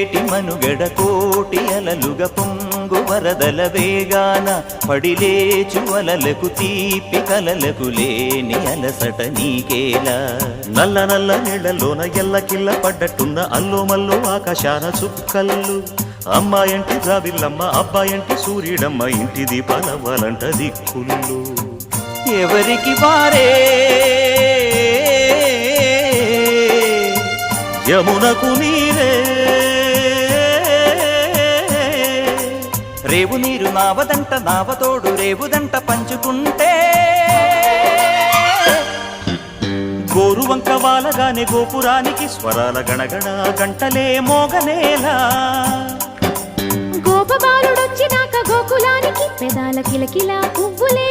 పొంగేటి మనుగడ కోటి అలలుగ పొంగు వరదల వేగాన పడిలేచు అలలకు తీపి కలలకు లేని అలసట నీకేలా నల్ల నల్ల నీళ్లలోన ఎల్లకిల్ల పడ్డట్టున్న అల్లో మల్లో ఆకాశాన చుక్కల్లు అమ్మాయంటి జాబిల్లమ్మ అబ్బాయంటి సూర్యుడమ్మ ఇంటి దీపాలవ్వాలంట దిక్కుళ్ళు ఎవరికి వారే యమునకు నీరే రేవు నీరు నావదంట నావతోడు రేవుదంట పంచుకుంటే గోరువంక వాలగానే గోపురానికి స్వరాల గణగణ గంటలే మోగనేలా గోపబాలుడొచ్చినాక గోకులానికి పెదాల కిలకిలా పువ్వులే